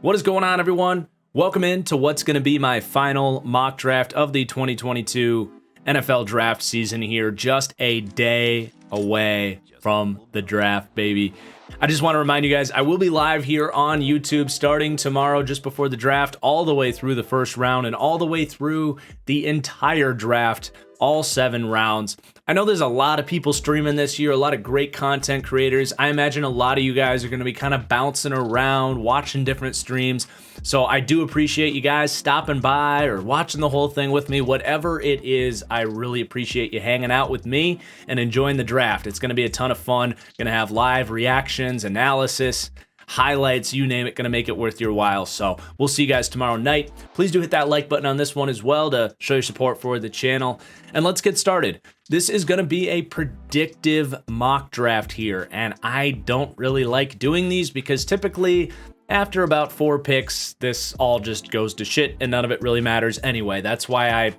What is going on, everyone? Welcome into what's going to be my final mock draft of the 2022 NFL draft season here. Just a day away from the draft, baby. I just want to remind you guys, I will be live here on YouTube starting tomorrow just before the draft, all the way through the first round and all the way through the entire draft, all 7 rounds. I know there's a lot of people streaming this year, a lot of great content creators. I imagine a lot of you guys are going to be kind of bouncing around, watching different streams. So I do appreciate you guys stopping by or watching the whole thing with me. Whatever it is, I really appreciate you hanging out with me and enjoying the draft. It's going to be a ton of fun. Going to have live reactions, analysis, highlights, you name it, going to make it worth your while. So we'll see you guys tomorrow night. Please do hit that like button on this one as well to show your support for the channel. And let's get started. This is going to be a predictive mock draft here, and I don't really like doing these because typically after about 4 picks, this all just goes to shit and none of it really matters anyway. That's why I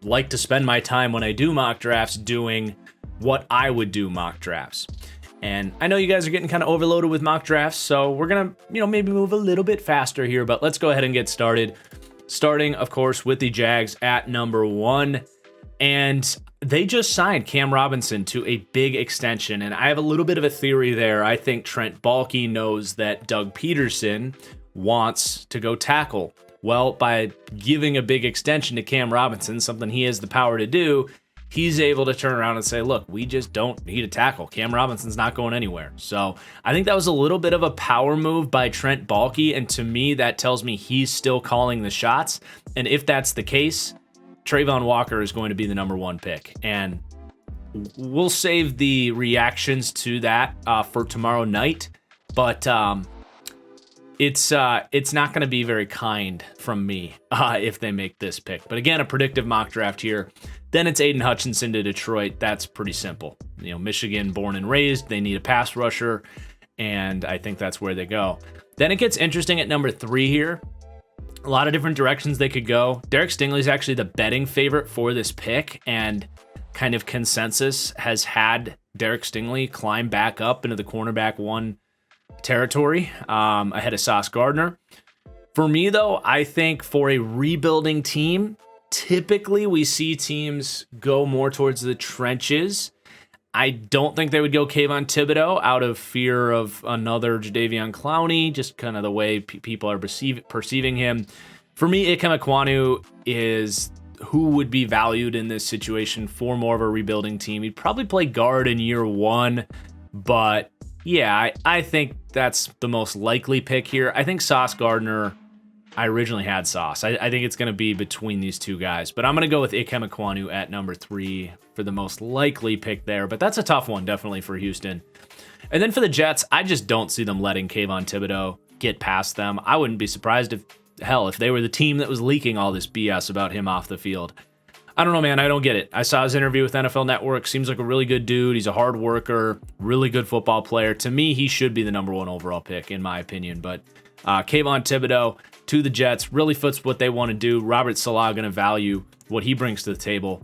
like to spend my time when I do mock drafts doing what I would do mock drafts. And I know you guys are getting kind of overloaded with mock drafts, so we're going to, maybe move a little bit faster here, but let's go ahead and get started. Starting, of course, with the Jags at number 1. And they just signed Cam Robinson to a big extension, and I have a little bit of a theory there. I think Trent Baalke knows that Doug Peterson wants to go tackle. Well, by giving a big extension to Cam Robinson, something he has the power to do, he's able to turn around and say, look, we just don't need a tackle. Cam Robinson's not going anywhere. So I think that was a little bit of a power move by Trent Baalke, and to me, that tells me he's still calling the shots. And if that's the case, Trayvon Walker is going to be the number 1 pick. And we'll save the reactions to that for tomorrow night. But it's not going to be very kind from me if they make this pick. But again, a predictive mock draft here. Then it's Aiden Hutchinson to Detroit. That's pretty simple. Michigan born and raised. They need a pass rusher, and I think that's where they go. Then it gets interesting at number 3 here. A lot of different directions they could go. Derek Stingley is actually the betting favorite for this pick, and kind of consensus has had Derek Stingley climb back up into the cornerback 1 territory ahead of Sauce Gardner. For me, though, I think for a rebuilding team, typically we see teams go more towards the trenches. I don't think they would go Kayvon Thibodeau out of fear of another Jadeveon Clowney, just kind of the way people are perceiving him. For me, Ikem Ekwonu is who would be valued in this situation for more of a rebuilding team. He'd probably play guard in year 1, but yeah, I think that's the most likely pick here. I think Sauce Gardner, I originally had Sauce. I think it's going to be between these 2 guys, but I'm going to go with Ikem Ekwonu at number 3 for the most likely pick there, but that's a tough one, definitely for Houston. And then for the Jets, I just don't see them letting Kayvon Thibodeau get past them. I wouldn't be surprised if they were the team that was leaking all this BS about him off the field. I don't know, man. I don't get it. I saw his interview with NFL Network. Seems like a really good dude. He's a hard worker, really good football player. To me, he should be the number 1 overall pick, in my opinion, but Kayvon Thibodeau to the Jets really fits what they want to do. Robert Saleh going to value what he brings to the table.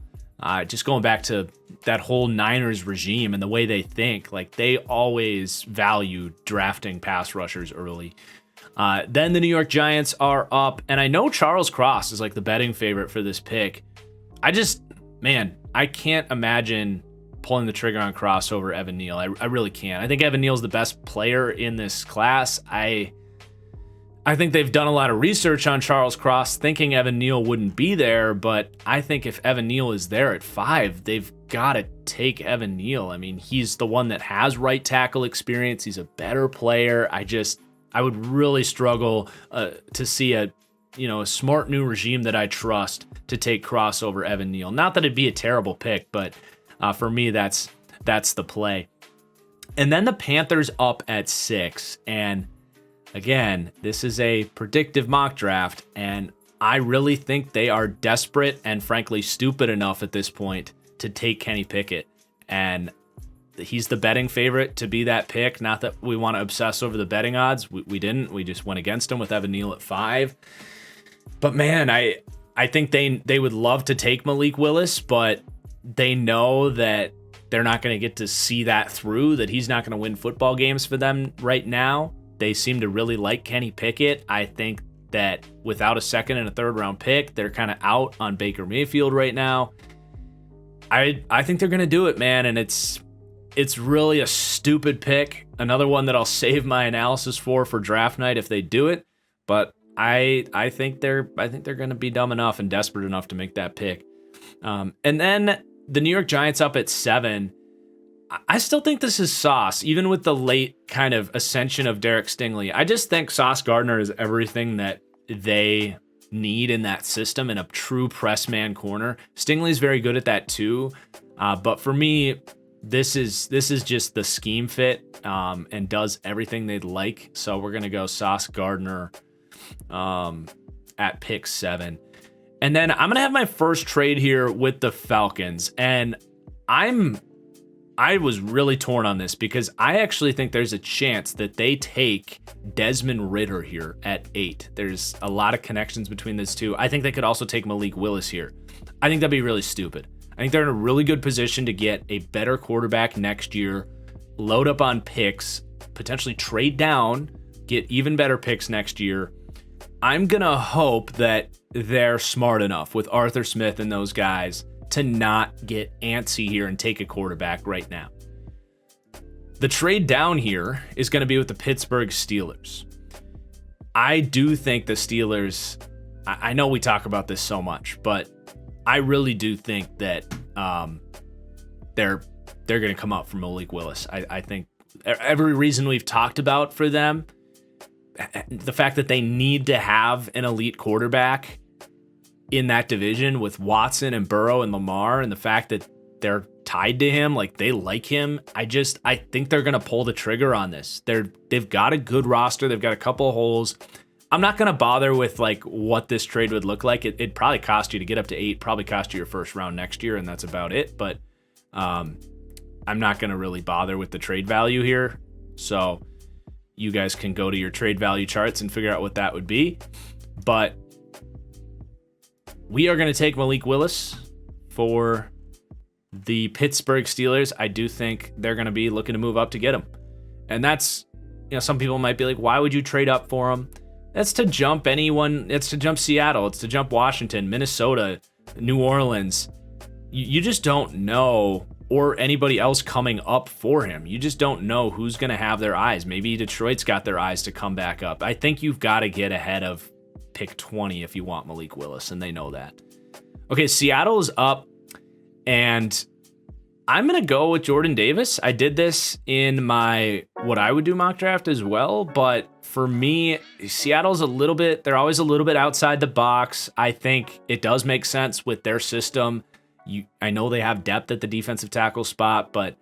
Just going back to that whole Niners regime and the way they think, like they always value drafting pass rushers early. Then the New York Giants are up, and I know Charles Cross is like the betting favorite for this pick. I can't imagine pulling the trigger on Cross over Evan Neal. I really can't. I think Evan Neal's the best player in this class. I think they've done a lot of research on Charles Cross, thinking Evan Neal wouldn't be there, but I think if Evan Neal is there at 5, they've got to take Evan Neal. I mean, he's the one that has right tackle experience. He's a better player. I would really struggle to see a smart new regime that I trust to take Cross over Evan Neal. Not that it'd be a terrible pick, but for me, that's the play. And then the Panthers up at 6, and again, this is a predictive mock draft, and I really think they are desperate and frankly stupid enough at this point to take Kenny Pickett. And he's the betting favorite to be that pick. Not that we want to obsess over the betting odds. We didn't. We just went against him with Evan Neal at 5. But man, I think they would love to take Malik Willis, but they know that they're not going to get to see that through, that he's not going to win football games for them right now. They seem to really like Kenny Pickett. I think that without a second and a third round pick, they're kind of out on Baker Mayfield right now. I think they're going to do it, man, and it's really a stupid pick. Another one that I'll save my analysis for draft night if they do it, but I think they're going to be dumb enough and desperate enough to make that pick. And then the New York Giants up at 7. I still think this is Sauce, even with the late kind of ascension of Derek Stingley. I just think Sauce Gardner is everything that they need in that system, in a true press man corner. Stingley's very good at that too, but for me, this is just the scheme fit and does everything they'd like. So we're gonna go Sauce Gardner at pick 7, and then I'm gonna have my first trade here with the Falcons, and I was really torn on this because I actually think there's a chance that they take Desmond Ridder here at 8. There's a lot of connections between those two. I think they could also take Malik Willis here. I think that'd be really stupid. I think they're in a really good position to get a better quarterback next year, load up on picks, potentially trade down, get even better picks next year. I'm going to hope that they're smart enough with Arthur Smith and those guys to not get antsy here and take a quarterback right now. The trade down here is going to be with the Pittsburgh Steelers. I do think the Steelers, I know we talk about this so much, but I really do think that they're going to come up for Malik Willis. I think every reason we've talked about for them, the fact that they need to have an elite quarterback in that division with Watson and Burrow and Lamar, and the fact that they're tied to him, like they like him. I think they're going to pull the trigger on this. They've got a good roster. They've got a couple of holes. I'm not going to bother with like what this trade would look like. It'd probably cost you to get up to 8, probably cost you your first round next year, and that's about it. But I'm not going to really bother with the trade value here. So you guys can go to your trade value charts and figure out what that would be. But we are going to take Malik Willis for the Pittsburgh Steelers. I do think they're going to be looking to move up to get him. And that's, some people might be like, why would you trade up for him? That's to jump anyone. It's to jump Seattle. It's to jump Washington, Minnesota, New Orleans. You just don't know, or anybody else coming up for him. You just don't know who's going to have their eyes. Maybe Detroit's got their eyes to come back up. I think you've got to get ahead of pick 20 if you want Malik Willis, and they know that. Okay, Seattle's up, and I'm going to go with Jordan Davis. I did this in my what I would do mock draft as well, but for me, Seattle's they're always a little bit outside the box. I think it does make sense with their system. I know they have depth at the defensive tackle spot, but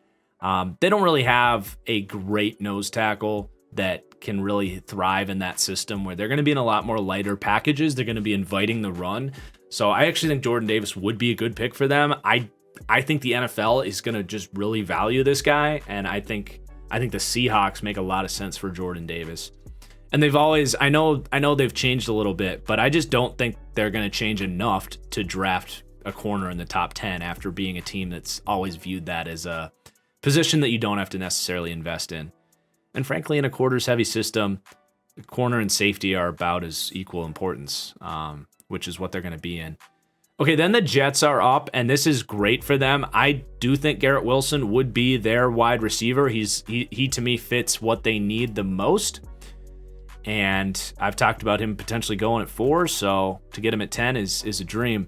they don't really have a great nose tackle that can really thrive in that system, where they're going to be in a lot more lighter packages. They're going to be inviting the run. So I actually think Jordan Davis would be a good pick for them. I think the NFL is going to just really value this guy, and I think the Seahawks make a lot of sense for Jordan Davis. And they've always, I know they've changed a little bit, but I just don't think they're going to change enough to draft a corner in the top 10 after being a team that's always viewed that as a position that you don't have to necessarily invest in. And frankly, in a quarters heavy system, corner and safety are about as equal importance, which is what they're going to be in. Okay, then the Jets are up, and this is great for them. I do think Garrett Wilson would be their wide receiver. He to me fits what they need the most. And I've talked about him potentially going at 4, so to get him at 10 is a dream.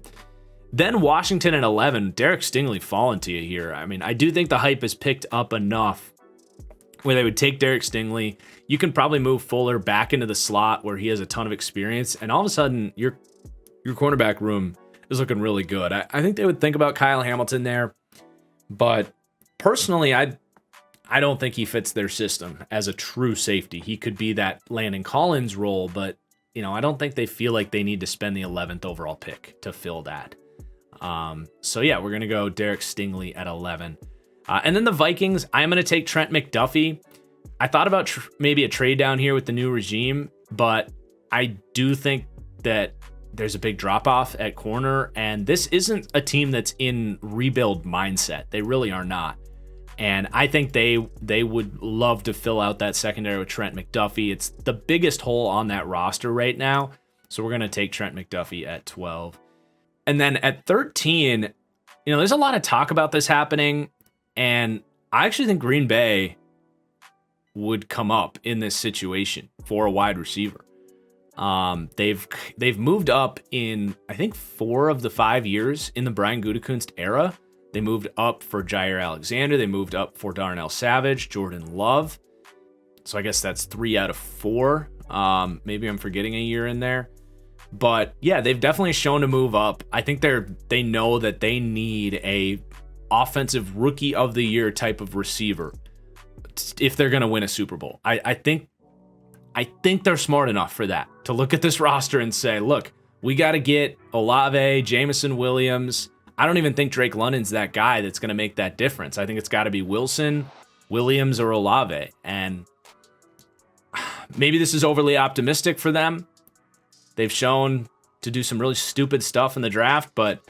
Then Washington at 11, Derek Stingley falling to you here. I mean, I do think the hype has picked up enough where they would take Derek Stingley. You can probably move Fuller back into the slot where he has a ton of experience, and all of a sudden your cornerback room is looking really good. I think they would think about Kyle Hamilton there, but personally, I don't think he fits their system as a true safety. He could be that Landon Collins role, but I don't think they feel like they need to spend the 11th overall pick to fill that. So yeah, we're going to go Derek Stingley at 11. And then the Vikings, I'm going to take Trent McDuffie. I thought about maybe a trade down here with the new regime, but I do think that there's a big drop off at corner, and this isn't a team that's in rebuild mindset. They really are not. And I think they would love to fill out that secondary with Trent McDuffie. It's the biggest hole on that roster right now. So we're going to take Trent McDuffie at 12. And then at 13, there's a lot of talk about this happening. And I actually think Green Bay would come up in this situation for a wide receiver. They've moved up in, I think, 4 of the 5 years in the Brian Gutekunst era. They moved up for Jair Alexander. They moved up for Darnell Savage, Jordan Love. So I guess that's 3 out of 4. Maybe I'm forgetting a year in there. But yeah, they've definitely shown to move up. I think they know that they need a offensive rookie of the year type of receiver if they're going to win a Super Bowl. I think they're smart enough for that, to look at this roster and say, look, we got to get Olave, Jameson Williams. I don't even think Drake London's that guy that's going to make that difference. I think it's got to be Wilson, Williams, or Olave. And maybe this is overly optimistic for them. They've shown to do some really stupid stuff in the draft, but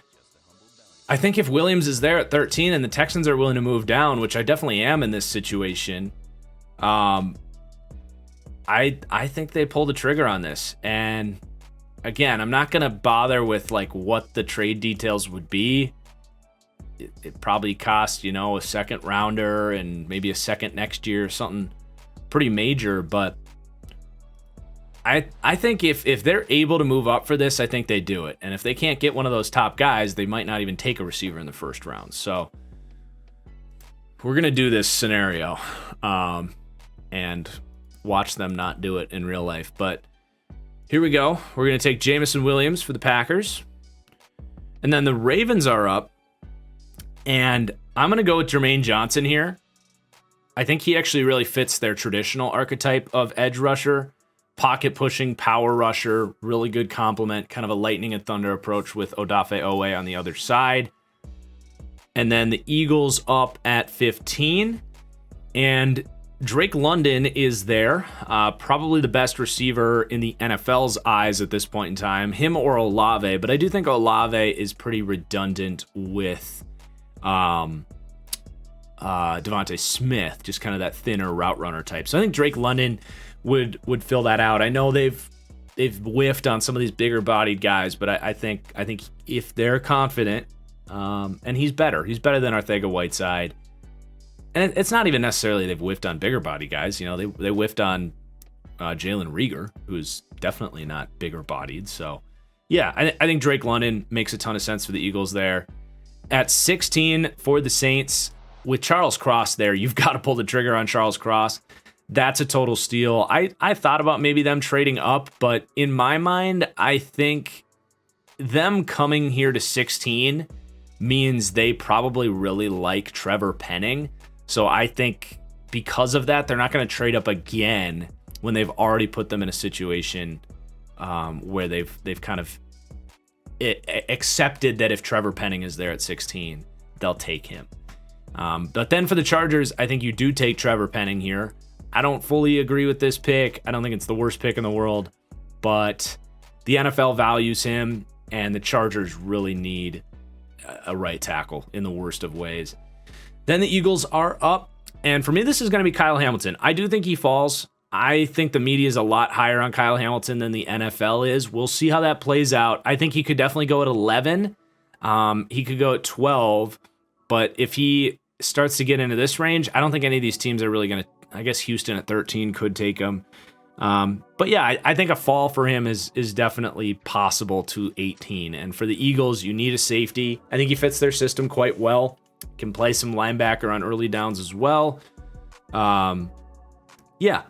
I think if Williams is there at 13 and the Texans are willing to move down, which I definitely am in this situation, I think they pull the trigger on this. And again, I'm not going to bother with like what the trade details would be. It probably costs, a second rounder and maybe a second next year, something pretty major. But I think if they're able to move up for this, I think they do it. And if they can't get one of those top guys, they might not even take a receiver in the first round. So we're going to do this scenario and watch them not do it in real life. But here we go. We're going to take Jameson Williams for the Packers. And then the Ravens are up. And I'm going to go with Jermaine Johnson here. I think he actually really fits their traditional archetype of edge rusher. Pocket pushing, power rusher, really good complement, kind of a lightning and thunder approach with Odafe Owe on the other side. And then the Eagles up at 15. And Drake London is there, probably the best receiver in the NFL's eyes at this point in time, him or Olave. But I do think Olave is pretty redundant with Devontae Smith, just kind of that thinner route runner type. So I think Drake London would fill that out. I know they've whiffed on some of these bigger bodied guys, but I think if they're confident, and he's better than Arcega-Whiteside. And it's not even necessarily they've whiffed on bigger body guys. They whiffed on Jalen Reagor, who's definitely not bigger bodied. So yeah, I think Drake London makes a ton of sense for the Eagles there. At 16 for the Saints, with Charles Cross there, you've got to pull the trigger on Charles Cross. That's a total steal. I thought about maybe them trading up, but in my mind, I think them coming here to 16 means they probably really like Trevor Penning. So I think because of that, they're not going to trade up again when they've already put them in a situation where they've kind of accepted that if Trevor Penning is there at 16, they'll take him. But then for the Chargers, I think you do take Trevor Penning here. I don't fully agree with this pick. I don't think it's the worst pick in the world, but the NFL values him, and the Chargers really need a right tackle in the worst of ways. Then the Eagles are up, and for me, this is going to be Kyle Hamilton. I do think he falls. I think the media is a lot higher on Kyle Hamilton than the NFL is. We'll see how that plays out. I think he could definitely go at 11. He could go at 12, but if he starts to get into this range, I don't think any of these teams are really going to. I guess Houston at 13 could take him. But yeah, I think a fall for him is definitely possible to 18. And for the Eagles, you need a safety. I think he fits their system quite well. Can play some linebacker on early downs as well. Yeah,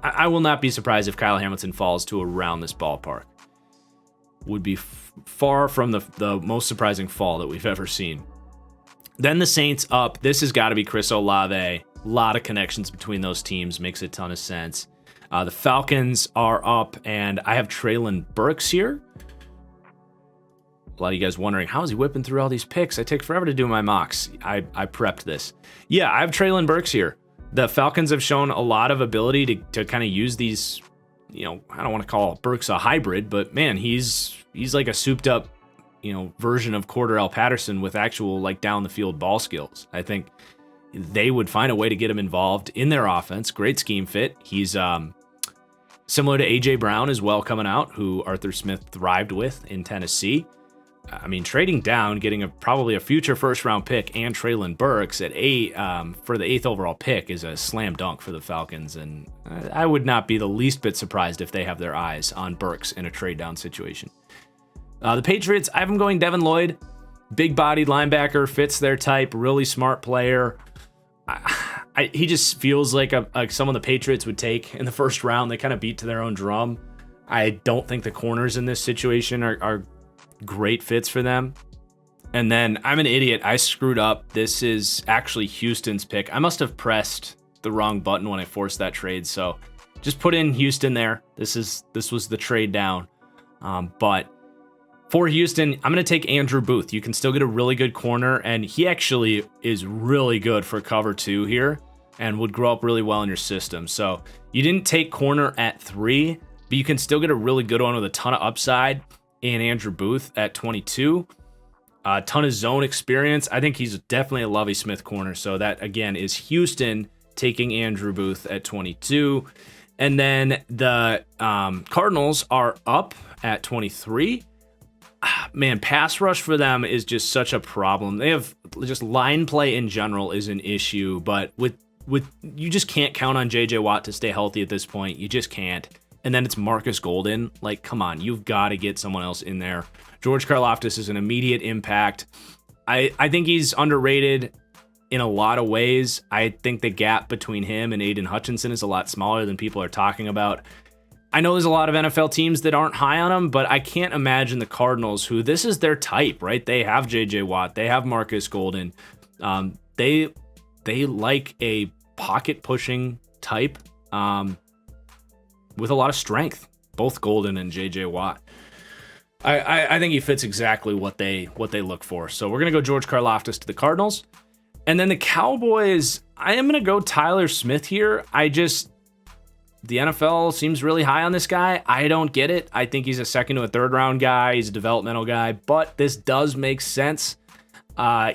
I will not be surprised if Kyle Hamilton falls to around this ballpark. Would be far from the most surprising fall that we've ever seen. Then the Saints up. This has got to be Chris Olave. A lot of connections between those teams. Makes a ton of sense. The Falcons are up, and I have Treylon Burks here. A lot of you guys wondering, how is he whipping through all these picks? I take forever to do my mocks. I prepped this. Yeah, I have Treylon Burks here. The Falcons have shown a lot of ability to kind of use these I don't want to call Burks a hybrid, but man, he's like a souped up, version of Cordarrelle Patterson with actual like down the field ball skills. I think they would find a way to get him involved in their offense. Great scheme fit. He's similar to AJ Brown as well coming out, who Arthur Smith thrived with in Tennessee. I mean, trading down, getting probably a future first-round pick and Treylon Burks at 8 for the 8th overall pick is a slam dunk for the Falcons, and I would not be the least bit surprised if they have their eyes on Burks in a trade-down situation. The Patriots, I have them going Devin Lloyd, big-bodied linebacker, fits their type, really smart player. He just feels like someone the Patriots would take in the first round. They kind of beat to their own drum. I don't think the corners in this situation are great fits for them. And then I'm an idiot. I screwed up. This is actually Houston's pick. I must have pressed the wrong button when I forced that trade. So just put in Houston there. This was the trade down. But for Houston, I'm going to take Andrew Booth. You can still get a really good corner, and he actually is really good for cover 2 here and would grow up really well in your system. So you didn't take corner at 3, but you can still get a really good one with a ton of upside in Andrew Booth at 22. A ton of zone experience. I think he's definitely a Lovie Smith corner. So that, again, is Houston taking Andrew Booth at 22. And then the Cardinals are up at 23. Man, pass rush for them is just such a problem. They have just line play in general is an issue, but with you just can't count on JJ Watt to stay healthy at this point. You just can't. And then it's Marcus Golden. Like, come on, you've got to get someone else in there. George Karlaftis is an immediate impact. I think he's underrated in a lot of ways. I think the gap between him and Aiden Hutchinson is a lot smaller than people are talking about. I know there's a lot of NFL teams that aren't high on him, but I can't imagine the Cardinals, who this is their type, right? They have JJ Watt. They have Marcus Golden. They like a pocket pushing type. With a lot of strength, both Golden and JJ Watt. I think he fits exactly what they look for. So we're gonna go George Karlaftis to the Cardinals, and then the Cowboys. I am gonna go Tyler Smith here. The NFL seems really high on this guy. I don't get it. I think he's a second to a third round guy. He's a developmental guy, but this does make sense.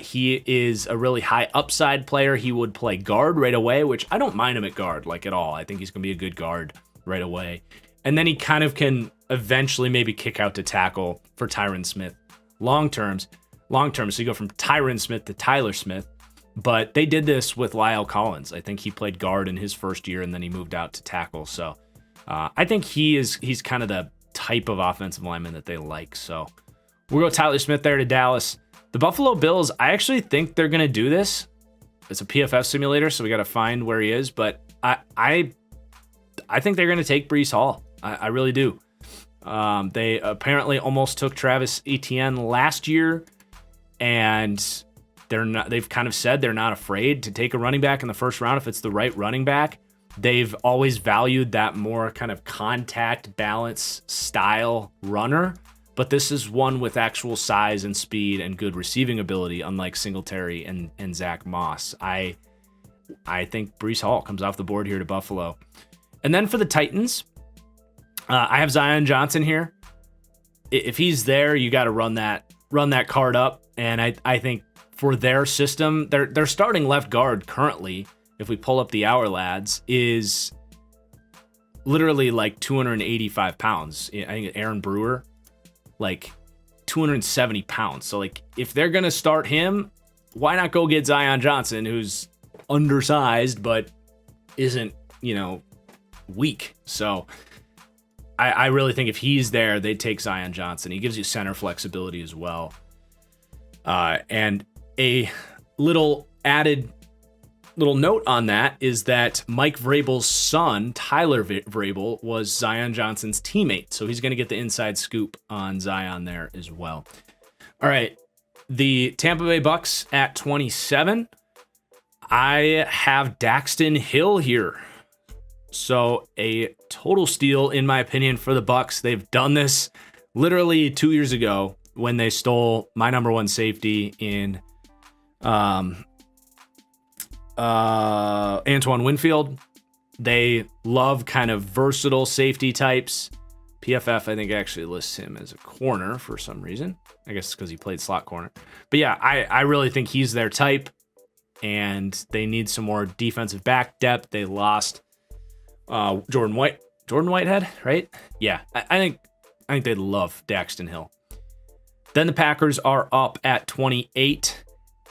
He is a really high upside player. He would play guard right away, which I don't mind him at guard like at all. I think he's gonna be a good guard right away. And then he kind of can eventually maybe kick out to tackle for Tyron Smith. Long term, so you go from Tyron Smith to Tyler Smith. But they did this with Lyle Collins. I think he played guard in his first year, and then he moved out to tackle. So I think he's kind of the type of offensive lineman that they like. So we'll go Tyler Smith there to Dallas. The Buffalo Bills, I actually think they're going to do this. It's a PFF simulator, so we got to find where he is. But I think they're going to take Breece Hall. I really do. They apparently almost took Travis Etienne last year, and they've kind of said they're not afraid to take a running back in the first round if it's the right running back. They've always valued that more kind of contact balance style runner, but this is one with actual size and speed and good receiving ability, unlike Singletary and Zach Moss. I think Breece Hall comes off the board here to Buffalo. And then for the Titans, I have Zion Johnson here. If he's there, you got to run that card up. And I think for their system, their starting left guard currently, if we pull up the Hour Lads, is literally like 285 pounds. I think Aaron Brewer, like 270 pounds. So like if they're going to start him, why not go get Zion Johnson, who's undersized but isn't, weak. So I really think if he's there, they'd take Zion Johnson. He gives you center flexibility as well. And a little note on that is that Mike Vrabel's son, Tyler Vrabel, was Zion Johnson's teammate. So he's going to get the inside scoop on Zion there as well. All right. The Tampa Bay Bucks at 27. I have Daxton Hill here. So a total steal, in my opinion, for the Bucks. They've done this literally 2 years ago when they stole my number one safety in Antoine Winfield. They love kind of versatile safety types. PFF, I think, actually lists him as a corner for some reason. I guess because he played slot corner. But yeah, I really think he's their type, and they need some more defensive back depth. They lost Jordan Whitehead, right? Yeah, I think they love Daxton Hill. Then the Packers are up at 28,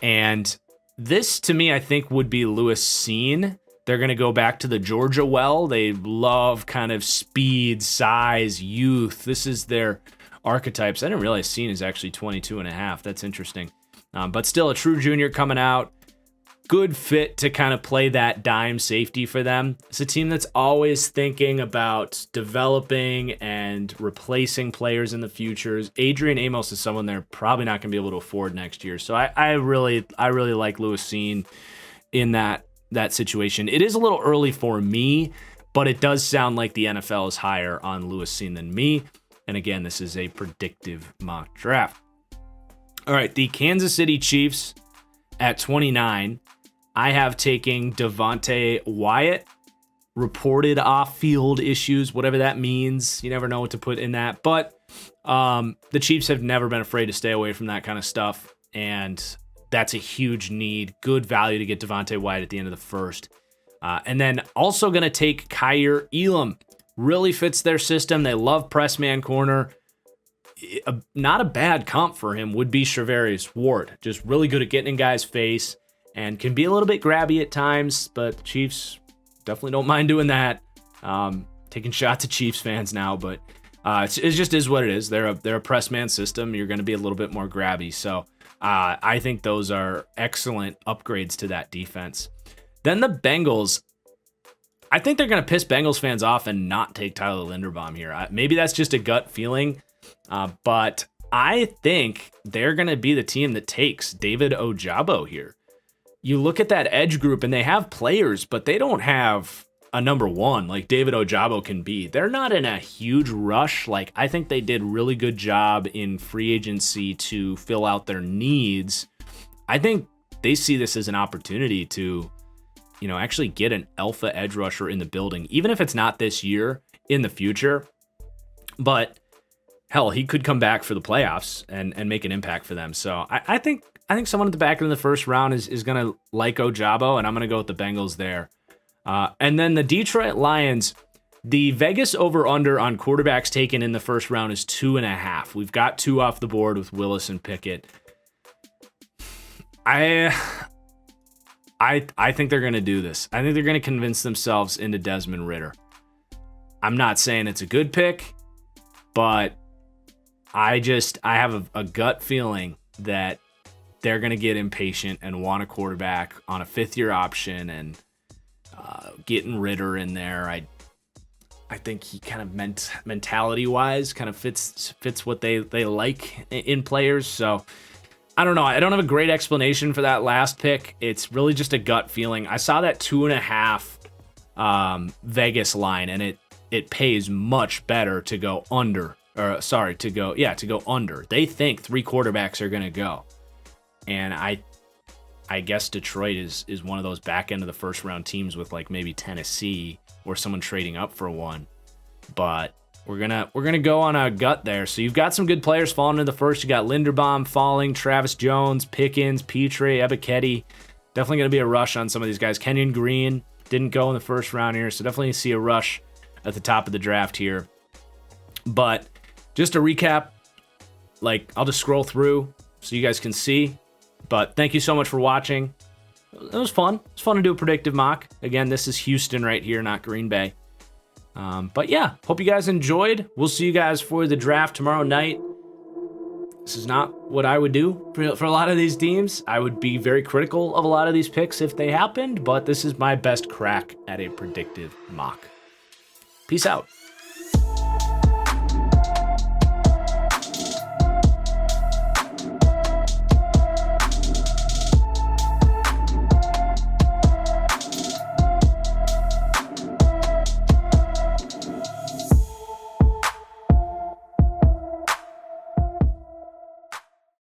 and this, to me, I think would be Lewis Cine. They're going to go back to the Georgia well. They love kind of speed, size, youth. This is their archetypes. I didn't realize Cine is actually 22 and a half. That's interesting. But still a true junior coming out. Good fit to kind of play that dime safety for them. It's a team that's always thinking about developing and replacing players in the futures. Adrian Amos is someone they're probably not going to be able to afford next year. So I really like Lewis Cine in that situation. It is a little early for me, but it does sound like the NFL is higher on Lewis Cine than me. And again, this is a predictive mock draft. All right, the Kansas City Chiefs at 29. I have taking Devonte Wyatt. Reported off-field issues, whatever that means. You never know what to put in that. But the Chiefs have never been afraid to stay away from that kind of stuff. And that's a huge need. Good value to get Devonte Wyatt at the end of the first. And then also going to take Kyer Elam. Really fits their system. They love press man corner. Not a bad comp for him would be Charvarius Ward. Just really good at getting in guys' face and can be a little bit grabby at times, but Chiefs definitely don't mind doing that. Taking shots at Chiefs fans now, but it just is what it is. They're a press man system. You're going to be a little bit more grabby. So I think those are excellent upgrades to that defense. Then the Bengals. I think they're going to piss Bengals fans off and not take Tyler Linderbaum here. Maybe that's just a gut feeling, but I think they're going to be the team that takes David Ojabo here. You look at that edge group and they have players, but they don't have a number one like David Ojabo can be. They're not in a huge rush. Like, I think they did really good job in free agency to fill out their needs. I think they see this as an opportunity to, actually get an alpha edge rusher in the building, even if it's not this year, in the future. But hell, he could come back for the playoffs and make an impact for them. So I think someone at the back end of the first round is going to like Ojabo, and I'm going to go with the Bengals there. And then the Detroit Lions, the Vegas over-under on quarterbacks taken in the first round is 2.5. We've got 2 off the board with Willis and Pickett. I think they're going to do this. I think they're going to convince themselves into Desmond Ridder. I'm not saying it's a good pick, but I have a gut feeling that they're going to get impatient and want a quarterback on a 5th-year option, and getting Ridder in there, I think he kind of mentality-wise kind of fits what they like in players. So I don't know. I don't have a great explanation for that last pick. It's really just a gut feeling. I saw that 2.5 Vegas line, and it pays much better to go under. To go under. They think 3 quarterbacks are going to go. And I guess Detroit is one of those back end of the first round teams with like maybe Tennessee or someone trading up for one. But we're gonna go on a gut there. So you've got some good players falling in the first. You got Linderbaum falling, Travis Jones, Pickens, Petrie, Ebiketie. Definitely gonna be a rush on some of these guys. Kenyon Green didn't go in the first round here, so definitely see a rush at the top of the draft here. But just to recap, I'll just scroll through so you guys can see. But thank you so much for watching. It was fun. It's fun to do a predictive mock. Again, this is Houston right here, not Green Bay. But yeah, hope you guys enjoyed. We'll see you guys for the draft tomorrow night. This is not what I would do for a lot of these teams. I would be very critical of a lot of these picks if they happened, but this is my best crack at a predictive mock. Peace out.